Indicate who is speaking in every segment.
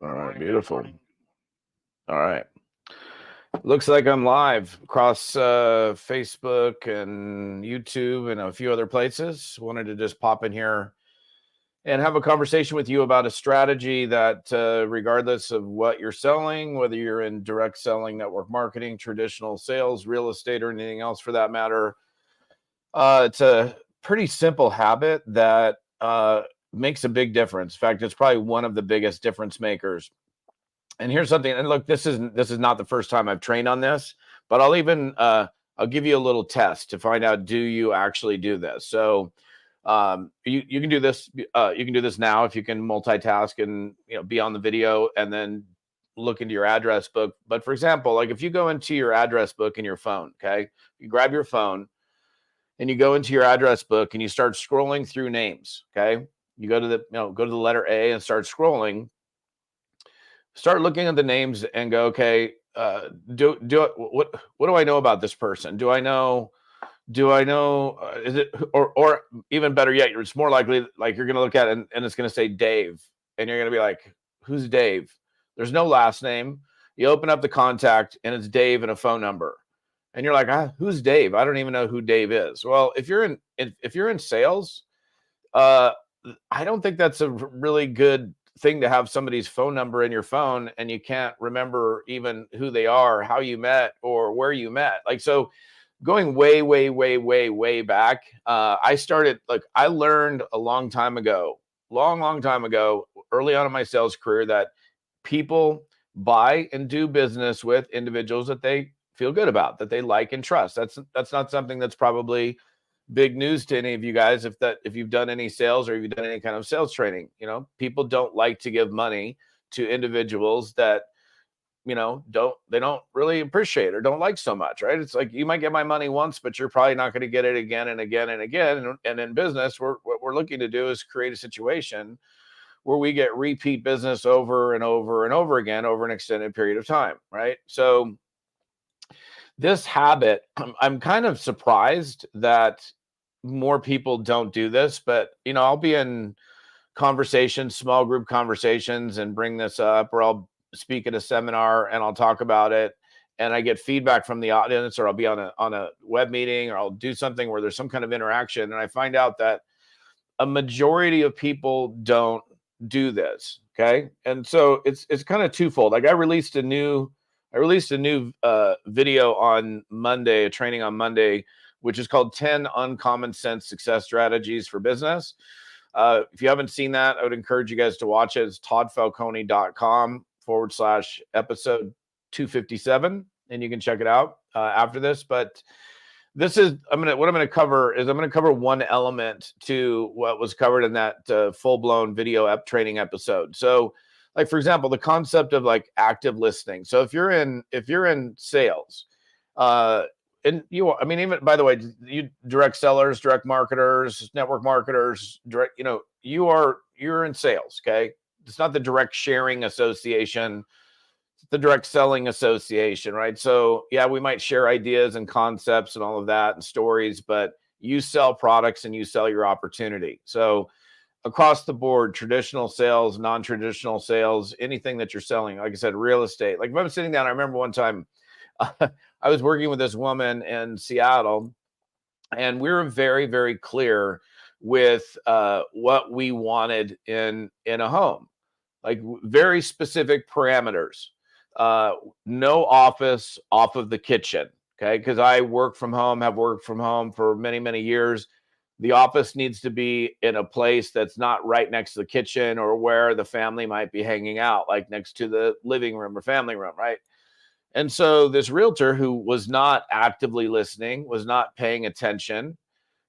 Speaker 1: All right, beautiful. All right. Looks like I'm live across Facebook and YouTube and a few other places. Wanted to just pop in here and have a conversation with you about a strategy that, regardless of what you're selling, whether you're in direct selling, network marketing, traditional sales, real estate, or anything else for that matter, it's a pretty simple habit that makes a big difference. In fact, it's probably one of the biggest difference makers. And here's something, and look, this is not the first time I've trained on this, but I'll give you a little test to find out, do you actually do this? So you can do this. You can do this now if you can multitask and be on the video and then look into your address book. But for example, like if you go into your address book in your phone, okay, you grab your phone and you go into your address book and you start scrolling through names. Okay, you go to the letter A and start scrolling. Start looking at the names and go, okay, what do I know about this person? Do I know is it, or even better yet, it's more likely like you're going to look at it and it's going to say Dave, and you're going to be like, who's Dave? There's no last name. You open up the contact and it's Dave and a phone number, and you're like, who's Dave? I don't even know who Dave is. Well, if you're in sales, uh, I don't think that's a really good thing to have somebody's phone number in your phone and you can't remember even who they are, how you met, or where you met. Like, so going way, way, way, way, way back, I learned a long time ago, long time ago, early on in my sales career, that people buy and do business with individuals that they feel good about, that they like and trust. That's not something that's probably big news to any of you guys if you've done any sales or if you've done any kind of sales training. People don't like to give money to individuals that don't really appreciate or don't like so much, right? It's like, you might get my money once, but you're probably not going to get it again and again and again. And in business, what we're looking to do is create a situation where we get repeat business over and over and over again over an extended period of time, right? So this habit, I'm kind of surprised that more people don't do this, but I'll be in conversations, small group conversations, and bring this up, or I'll speak at a seminar and I'll talk about it, and I get feedback from the audience, or I'll be on a web meeting, or I'll do something where there's some kind of interaction, and I find out that a majority of people don't do this. Okay, and so it's kind of twofold. Like, I released a new video on Monday, a training on Monday, which is called 10 Uncommon Sense Success Strategies for Business. If you haven't seen that, I would encourage you guys to watch it. It's toddfalcone.com/episode 257, and you can check it out after this. But what I'm going to cover is, I'm going to cover one element to what was covered in that full-blown video training episode. So, like, for example, the concept of like active listening. So if you're in sales, and even, by the way, you direct sellers, direct marketers, network marketers, you're in sales. Okay. It's not the direct sharing association, it's the direct selling association, right? So yeah, we might share ideas and concepts and all of that and stories, but you sell products and you sell your opportunity. So across the board, traditional sales, non-traditional sales, anything that you're selling, like I said, real estate. Like, if I'm sitting down, I remember one time I was working with this woman in Seattle, and we were very, very clear with what we wanted in a home, like very specific parameters. No office off of the kitchen, okay? Because I have worked from home for many, many years. The office needs to be in a place that's not right next to the kitchen or where the family might be hanging out, like next to the living room or family room, right? And so this realtor, who was not actively listening, was not paying attention,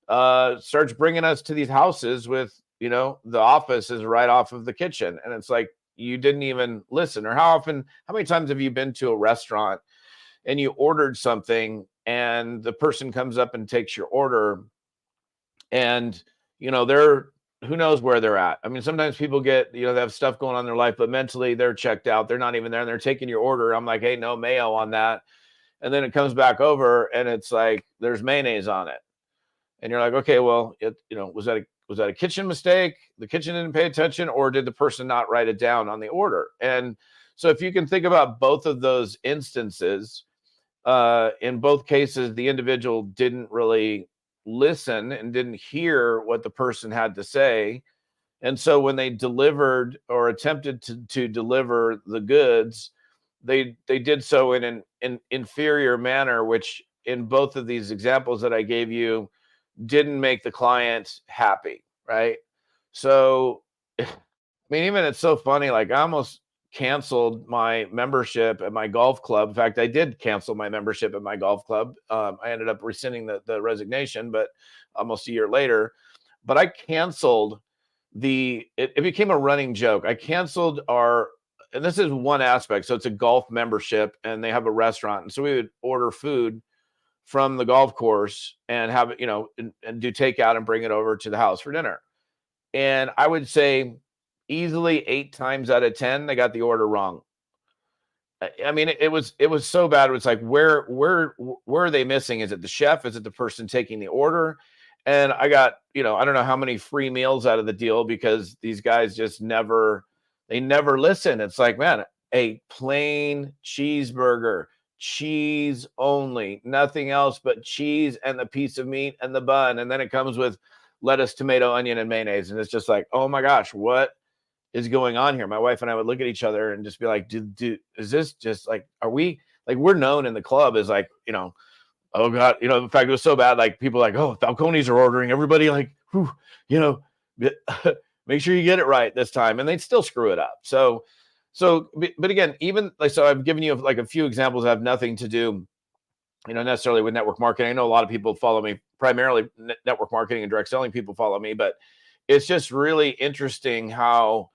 Speaker 1: starts bringing us to these houses with, the office is right off of the kitchen. And it's like, you didn't even listen. Or how many times have you been to a restaurant and you ordered something and the person comes up and takes your order, and, they're, who knows where they're at? I mean, sometimes people get, they have stuff going on in their life, but mentally they're checked out. They're not even there, and they're taking your order. I'm like, hey, no mayo on that. And then it comes back over and it's like, there's mayonnaise on it. And you're like, okay, well, was that a kitchen mistake? The kitchen didn't pay attention, or did the person not write it down on the order? And so if you can think about both of those instances, in both cases, the individual didn't really listen and didn't hear what the person had to say. And so when they delivered or attempted to deliver the goods, they did so in an inferior manner, which in both of these examples that I gave you didn't make the client happy, right? So, I mean, even it's so funny, like I almost canceled my membership at my golf club. In fact, I did cancel my membership at my golf club. I ended up rescinding the resignation, but almost a year later. But I canceled it became a running joke. I canceled and this is one aspect. So it's a golf membership and they have a restaurant. And so we would order food from the golf course and have it, and do takeout and bring it over to the house for dinner. And I would say easily 8 times out of 10, they got the order wrong. I mean, it was so bad. It was like, where are they missing? Is it the chef? Is it the person taking the order? And I got, I don't know how many free meals out of the deal because these guys just never listen. It's like, man, a plain cheeseburger, cheese only, nothing else but cheese and the piece of meat and the bun. And then it comes with lettuce, tomato, onion, and mayonnaise. And it's just like, oh my gosh, what is going on here? My wife and I would look at each other and just be like, is this just like, are we, like, we're known in the club as like, oh God, in fact, it was so bad. Like people like, oh, Falcones are ordering. Everybody like, whew, make sure you get it right this time. And they'd still screw it up. So, but again, even like, so I've given you like a few examples that have nothing to do, necessarily with network marketing. I know a lot of people follow me, primarily network marketing and direct selling people follow me, but it's just really interesting how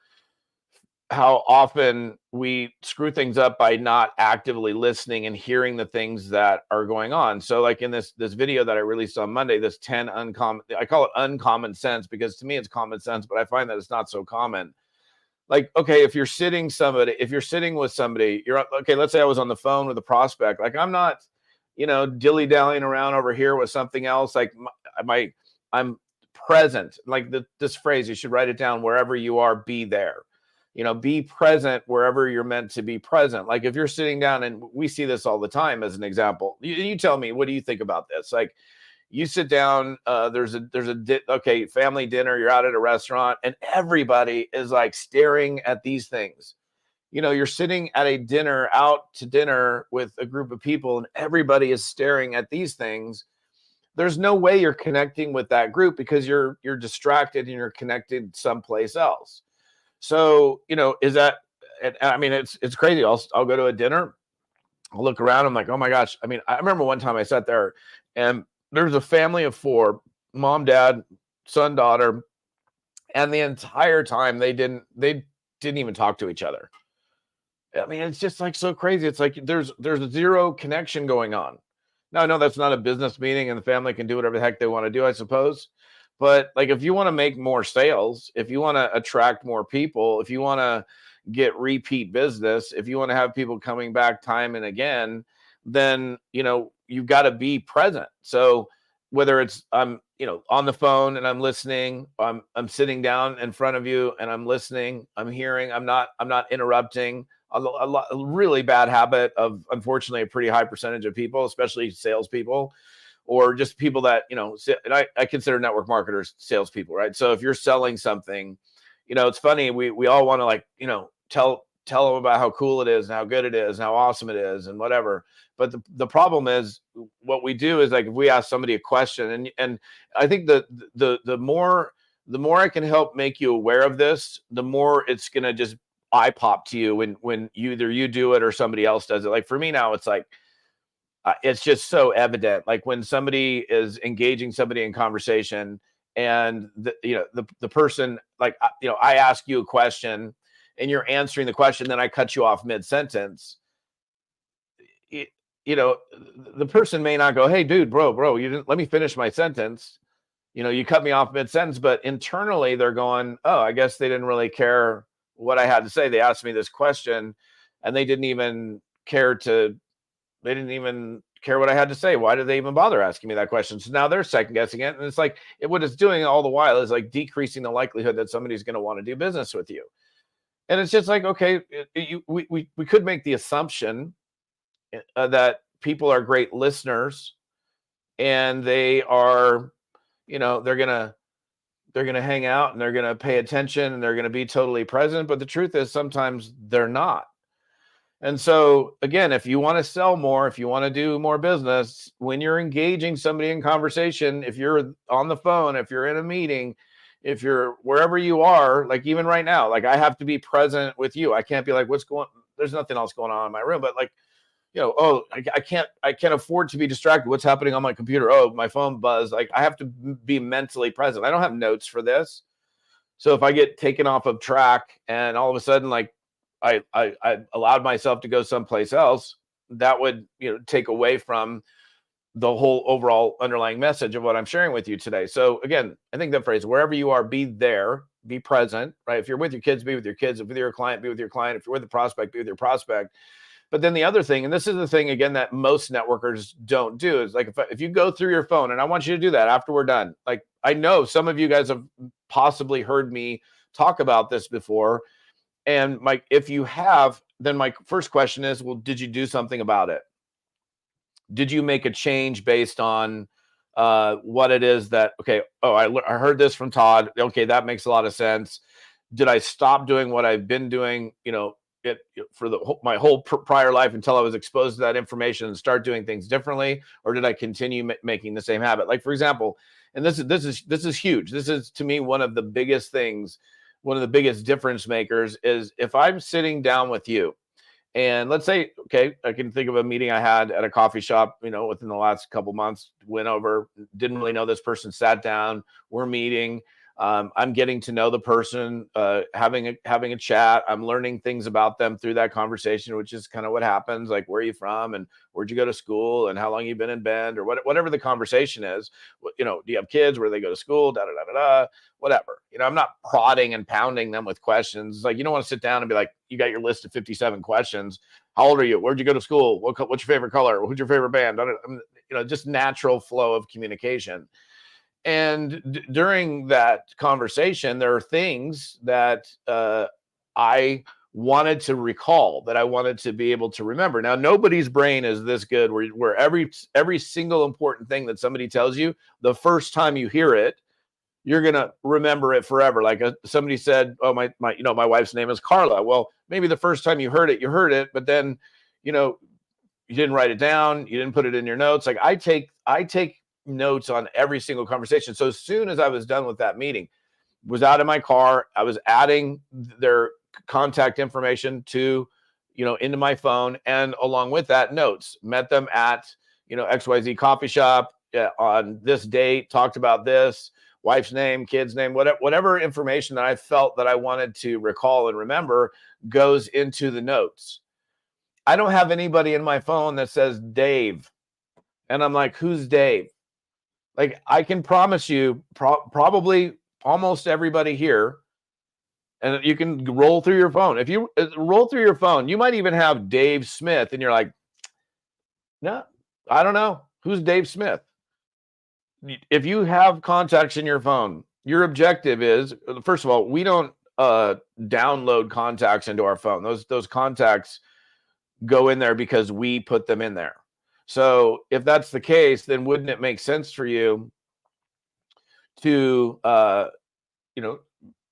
Speaker 1: often we screw things up by not actively listening and hearing the things that are going on. So like in this video that I released on Monday, this 10 uncommon, I call it uncommon sense because to me it's common sense, but I find that it's not so common. Like, okay, if you're sitting with somebody, okay, let's say I was on the phone with a prospect. Like I'm not, dilly-dallying around over here with something else. Like I'm present. Like this phrase, you should write it down. Wherever you are, be there. Be present wherever you're meant to be present. Like if you're sitting down, and we see this all the time as an example, you tell me, what do you think about this? Like you sit down, there's a family dinner, you're out at a restaurant and everybody is like staring at these things. You're sitting at a dinner, out to dinner with a group of people and everybody is staring at these things. There's no way you're connecting with that group because you're distracted and you're connected someplace else. So, is that, I mean, it's crazy. I'll go to a dinner, I'll look around. I'm like, oh my gosh. I mean, I remember one time I sat there and there's a family of 4, mom, dad, son, daughter. And the entire time they didn't even talk to each other. I mean, it's just like so crazy. It's like there's zero connection going on. Now, I know that's not a business meeting and the family can do whatever the heck they want to do, I suppose. But like, if you want to make more sales, if you want to attract more people, if you want to get repeat business, if you want to have people coming back time and again, then, you've got to be present. So whether it's I'm, on the phone and I'm listening, I'm sitting down in front of you and I'm listening, I'm hearing, I'm not interrupting. A really bad habit of, unfortunately, a pretty high percentage of people, especially salespeople, or just people that, and I consider network marketers salespeople, right? So if you're selling something, it's funny, we all want to like, tell them about how cool it is and how good it is and how awesome it is and whatever. But the problem is what we do is like, if we ask somebody a question, and I think the more I can help make you aware of this, the more it's going to just eye pop to you when either you do it or somebody else does it. Like for me now, it's like, it's just so evident. Like when somebody is engaging somebody in conversation and the person, like, I ask you a question and you're answering the question, then I cut you off mid-sentence. The person may not go, hey, dude, bro, you didn't let me finish my sentence. You cut me off mid-sentence, but internally they're going, oh, I guess they didn't really care what I had to say. They asked me this question and they didn't even care care what I had to say. Why did they even bother asking me that question? So now they're second guessing it. And it's like, what it's doing all the while is like decreasing the likelihood that somebody's going to want to do business with you. And it's just like, okay, we could make the assumption that people are great listeners and they are, they're going to hang out and they're going to pay attention and they're going to be totally present. But the truth is sometimes they're not. And so again, if you want to sell more, if you want to do more business, when you're engaging somebody in conversation, if you're on the phone, if you're in a meeting, if you're wherever you are, like even right now, like I have to be present with you. I can't be like, there's nothing else going on in my room, but like, I can't afford to be distracted. What's happening on my computer? Oh, my phone buzzed. Like I have to be mentally present. I don't have notes for this. So if I get taken off of track and all of a sudden, like I allowed myself to go someplace else, that would, take away from the whole overall underlying message of what I'm sharing with you today. So again, I think that phrase, wherever you are, be there, be present, right? If you're with your kids, be with your kids. If you're with your client, be with your client. If you're with the prospect, be with your prospect. But then the other thing, and this is the thing, again, that most networkers don't do is like, if you go through your phone, and I want you to do that after we're done. Like, I know some of you guys have possibly heard me talk about this before. And if you have, then my first question is, well, did you do something about it? Did you make a change based on what it is that, okay, I heard this from Todd. Okay, that makes a lot of sense. Did I stop doing what I've been doing, for my whole prior life until I was exposed to that information and start doing things differently? Or did I continue making the same habit? Like, for example, and this is huge. This is, to me, one of the biggest things, one of the biggest difference makers is if I'm sitting down with you and let's say, okay, I can think of a meeting I had at a coffee shop, within the last couple months, went over, didn't really know this person, sat down, we're meeting. I'm getting to know the person, having a chat. I'm learning things about them through that conversation, which is kind of what happens. Like, where are you from, and where'd you go to school, and how long you been in Bend, or whatever the conversation is. Do you have kids? Where do they go to school? Da da da da da. Whatever. I'm not prodding and pounding them with questions. Like, you don't want to sit down and be like, you got your list of 57 questions. How old are you? Where'd you go to school? What's your favorite color? Who's your favorite band? Just natural flow of communication. And during that conversation, there are things that I wanted to recall, that I wanted to be able to remember. Now, nobody's brain is this good where every single important thing that somebody tells you, the first time you hear it, you're going to remember it forever. Like somebody said, oh, my wife's name is Carla. Well, maybe the first time you heard it, but then, you didn't write it down. You didn't put it in your notes. Like I take notes on every single conversation. So as soon as I was done with that meeting, was out of my car, I was adding their contact information to, into my phone. And along with that, notes. Met them at, XYZ coffee shop on this date, talked about this, wife's name, kid's name, whatever information that I felt that I wanted to recall and remember goes into the notes. I don't have anybody in my phone that says Dave. And I'm like, who's Dave? Like, I can promise you probably almost everybody here, and you can roll through your phone. If you roll through your phone, you might even have Dave Smith, and you're like, no, I don't know. Who's Dave Smith? If you have contacts in your phone, your objective is, first of all, we don't download contacts into our phone. Those contacts go in there because we put them in there. So if that's the case, then wouldn't it make sense for you to,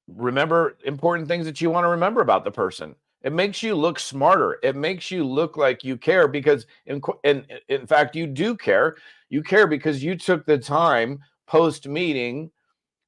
Speaker 1: remember important things that you want to remember about the person? It makes you look smarter. It makes you look like you care because, in fact, you do care. You care because you took the time post-meeting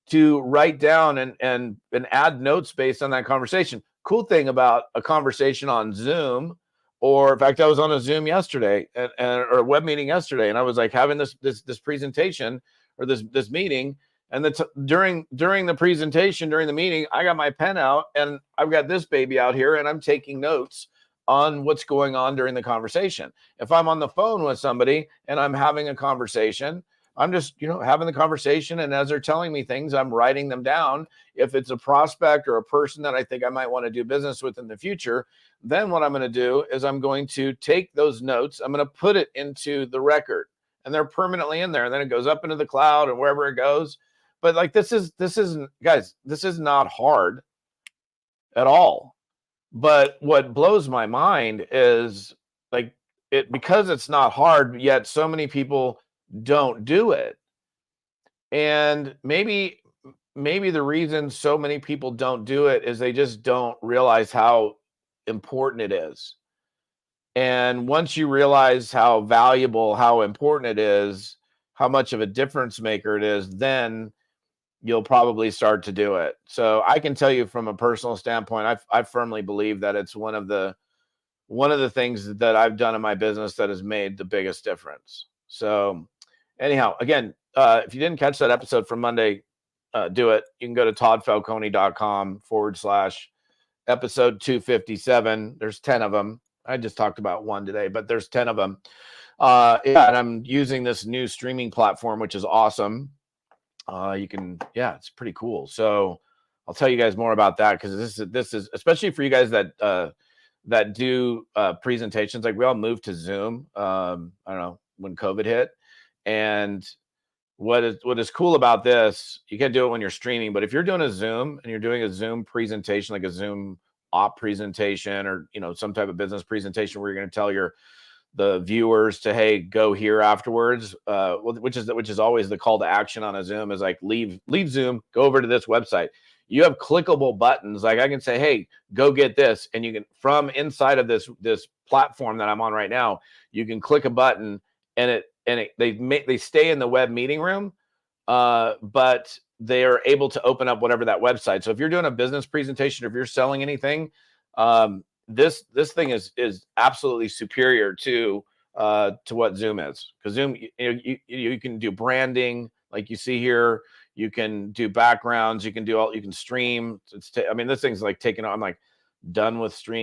Speaker 1: to write down and add notes based on that conversation. Cool thing about a conversation on Zoom, or in fact, I was on a Zoom yesterday or a web meeting yesterday, and I was like having this presentation or this meeting, and during the presentation, during the meeting, I got my pen out and I've got this baby out here, and I'm taking notes on what's going on during the conversation. If I'm on the phone with somebody and I'm having a conversation, I'm just, having the conversation. And as they're telling me things, I'm writing them down. If it's a prospect or a person that I think I might want to do business with in the future, then what I'm going to do is I'm going to take those notes. I'm going to put it into the record, and they're permanently in there. And then it goes up into the cloud and wherever it goes. But like, this isn't, guys, this is not hard at all. But what blows my mind is like because it's not hard, yet so many people don't do it. And maybe the reason so many people don't do it is they just don't realize how important it is. And once you realize how valuable, how important it is, how much of a difference maker it is, then you'll probably start to do it. So I can tell you from a personal standpoint, I firmly believe that it's one of the things that I've done in my business that has made the biggest difference. So anyhow, again, if you didn't catch that episode from Monday, do it. You can go to toddfalcone.com/episode 257. There's 10 of them. I just talked about one today, but there's 10 of them. Yeah, and I'm using this new streaming platform, which is awesome. It's pretty cool. So I'll tell you guys more about that, because this is especially for you guys that do presentations. Like, we all moved to Zoom. I don't know, when COVID hit. And what is cool about this, you can do it when you're streaming, but if you're doing a Zoom and you're doing a Zoom presentation, like a Zoom op presentation, or some type of business presentation where you're going to tell the viewers to, hey, go here afterwards, which is always the call to action on a Zoom, is like, leave Zoom, go over to this website. You have clickable buttons. Like, I can say, hey, go get this, and you can, from inside of this platform that I'm on right now, you can click a button, and they stay in the web meeting room, but they are able to open up whatever that website. So if you're doing a business presentation, or if you're selling anything, this thing is absolutely superior to what Zoom is, because Zoom, you can do branding like you see here. You can do backgrounds. You can stream. This thing's like I'm like done with stream.